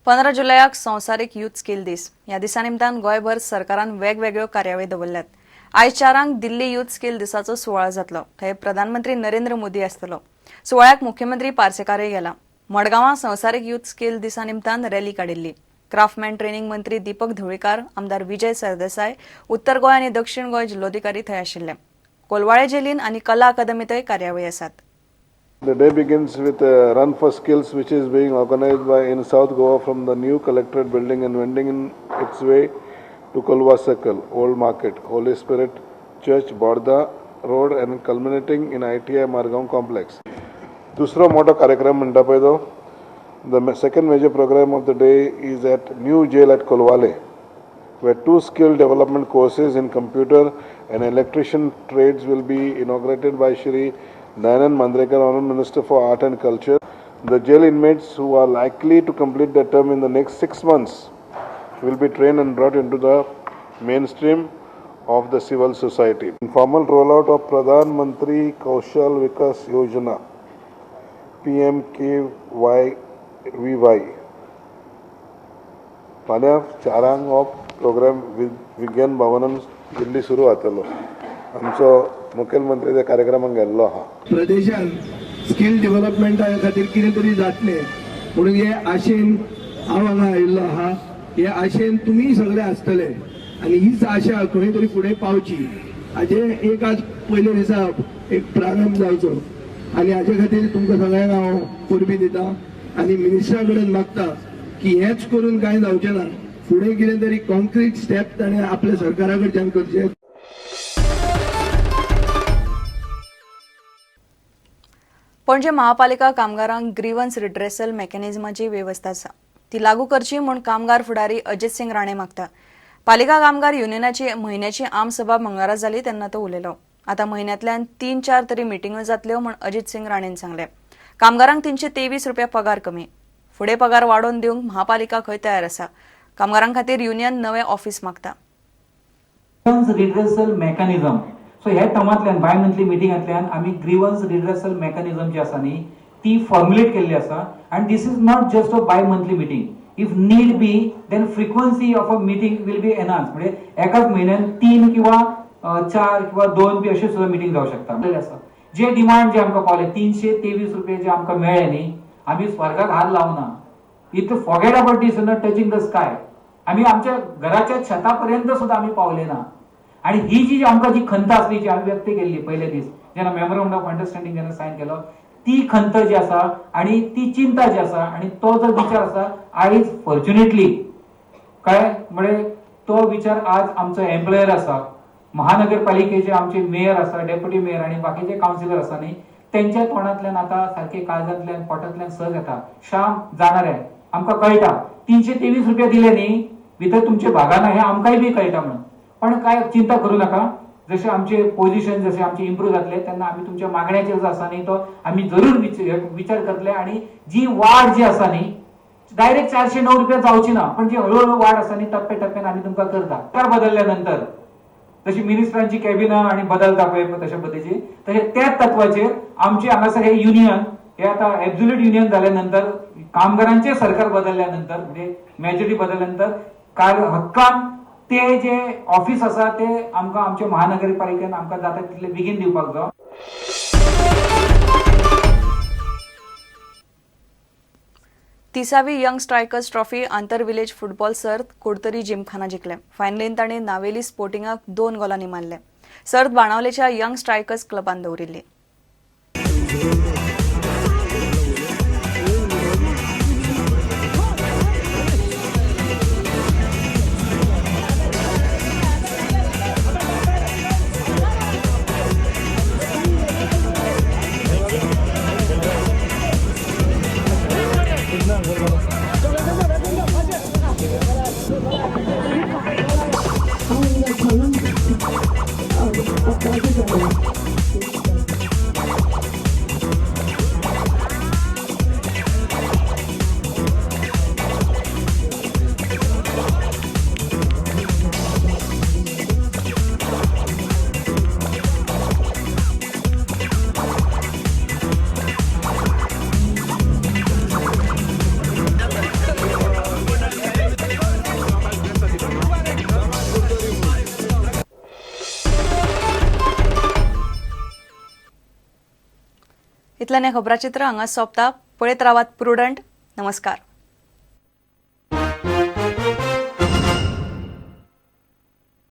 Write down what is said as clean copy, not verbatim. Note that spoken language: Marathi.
15 जुलयाक संवसारीक यूथ स्किल दीस. ह्या दिसा निमतान गोंयभर सरकारान वेगवेगळ्यो कार्यावळी दवरल्यात. आयज 4 दिल्ली यूथ स्किल दिसाचो सुवाळो जातलो. थंय प्रधानमंत्री नरेंद्र मोदी आसतलो. सुवाळ्याक मुख्यमंत्री पार्सेकारूय गेला. मडगांवां संवसारीक यूथ स्किल दिसा निमतान रॅली काडिल्ली. क्राफ्टमॅन ट्रेनिंग मंत्री दीपक ढवळीकार, आमदार विजय सरदेसाय, उत्तर गोंय आनी दक्षिण गोंय जिल्लोधिकारी थंय आशिल्ले. कोलवाळे जेलीन आनी कला अकादमीतय कार्यावळी आसात. The day begins with a run for skills which is being organized by in South Goa from the new collectorate building and wending in its way to Kolwa Circle, Old Market, Holy Spirit Church, Borda Road and culminating in ITI Margaon Complex. दूसरा मोठा कार्यक्रम म्हणटा पळय तो the second major program of the day is at new jail at Kolwale, where 2 skill development courses in computer and electrician trades will be inaugurated by Shri Dayanand Mandrekar, Honorable Minister for Art and Culture. The jail inmates who are likely to complete their term in the next 6 months will be trained and brought into the mainstream of the civil society. Informal rollout of Pradhan Mantri Kaushal Vikas Yojana PMKVY. फाल्यां 4 हो प्रोग्राम विज्ञान भवनान दिल्ली सुरू जातलो. आमचो मुखेलमंत्री त्या कार्यक्रमाक गेल्लो आहा. प्रदेशांत स्किल डेव्हलपमेंटा खातीर कितें तरी जातलें म्हणून हे आशेन हांव हांगा आयिल्लो आहा. हे आशेन तुमी सगळे आसतले आनी हीच आशा खंय तरी फुडें पावची. हाजे एक आज पयले दिसा एक प्रारंभ जावचो आनी हाजे खातीर तुमकां सगळ्यांक हांव परबी दिता आनी मिनिस्टरा कडेन मागता की हेच करून कांय जावचें ना. फुडें कितें तरी कॉन्क्रीट स्टेप ताणें आपल्या सरकारा कडच्यान करचे. पणजे महापालिका कामगारांक ग्रीवन्स रिड्रेसल मेकॅनिझमाची व्यवस्था आसा ती लागू करची म्हूण कामगार फुडारी अजित सिंग राणे मागता. पालिका कामगार युनियनाची म्हयन्याची आम सभा मंगळारा जाली तेन्ना तो उलयलो. आतां म्हयन्यांतल्यान 3-4 तरी मिटिंगो जातल्यो म्हूण अजित सिंग राणेन सांगलें. कामगारांक 323 रुपया पगार कमी. फुडें पगार वाडोवन दिवंक महापालिका खंय तयार आसा. कामगारां खातीर युनियन नवें ऑफिस मागता. रिड्रेसल मेकॅनिझम सो ह्या टर्मांतल्यान बाय मंथली मिटिंगांतल्यान आमी ग्रीवन्स रिड्रेसल मेकॅनिझम जी आसा न्ही ती फॉर्म्युलेट केल्ली आसा. And this is not just a bimonthly meeting. If need be then frequency of a meeting will be enhance. म्हणजे एकाच म्हयन्यान 3 किंवा 4 किंवा 2 बी अशें सुद्दां मिटिंग जावं शकता. जे डिमांड जे आमकां पावले 323 रुपये जे आमकां मेळ्ळे न्ही आमी स्वर्गाक हात लावना. It forget about this not touching the sky. आमी आमच्या घराच्या छता पर्यंत सुद्दां आमी पावले ना. आणि ही जी आमकां जी खंत आसली जी आमी व्यक्त केल्ली पयले दीस जेन्ना मेमोरंडम ऑफ अंडरस्टँडिंग जेन्ना सायन केलो ती खंत जी आसा आणि ती चिंता जी आसा आणि तो जो विचार आसा आयज फॉर्च्युनेटली काय म्हणजे तो विचार आज आमचो एम्प्लॉयर आसा. महानगरपालिकेचे आमचे मेयर आसा, डेप्युटी मेयर आणि बाकीचे काउन्सिलर आसा न्ही त्यांच्या तोंडांतल्यान आता सारखे काळजांतल्यान पोटांतल्यान सज येता. श्याम जाणार आहे आमकां कळटा 323 रुपया दिले न्ही भितर तुमचे भागाना हे आमकांय बी कळटा म्हणून. पण काय चिंता करू नका. जसे आमचे पोझिशन जसे आमचे इम्प्रूव्ह जातले तेन्ना आम्ही तुमच्या मागण्याचे जो आसा न्ही तो आम्ही जरूर विचार करतले. आणि जी वाढ जी आसा न्ही डायरेक्ट 409 रुपया जावची ना पण जी हळूहळू वाढ आसा न्ही टप्प्याटप्प्यान आम्ही तुमकां करता. सरकार बदलल्यानंतर जशी मिनिस्टरांची कॅबिना आणि बदलता पळय तशा पद्धतीची तसे त्याच तत्वाचेर आमचे हांगासर हे युनियन हे आता एब्सोल्यूट युनियन झाल्यानंतर कामगारांचे सरकार बदलल्यानंतर म्हणजे मेजॉरिटी बदलल्यानंतर काल हक्कान ते जे ऑफिस आसा ते आमकां आमच्या महानगरपालिकेन आमकां जाता तितले बेगीन दिवपाक जाय. 30वी यंग स्ट्रायकर्स ट्रॉफी आंतर विलेज फुटबॉल सर्त कुडतरी जिमखाना जिखले. फायनलीन तांणी नावेली स्पोर्टिंगाक 2 गोलांनी मारले. सर्त बाणावलेच्या यंग स्ट्रायकर्स क्लबान दवरिल्ली. इतल्यान हें खबराचित्र हांगा सोंपता. पळयत रावात प्रुडंट. नमस्कार.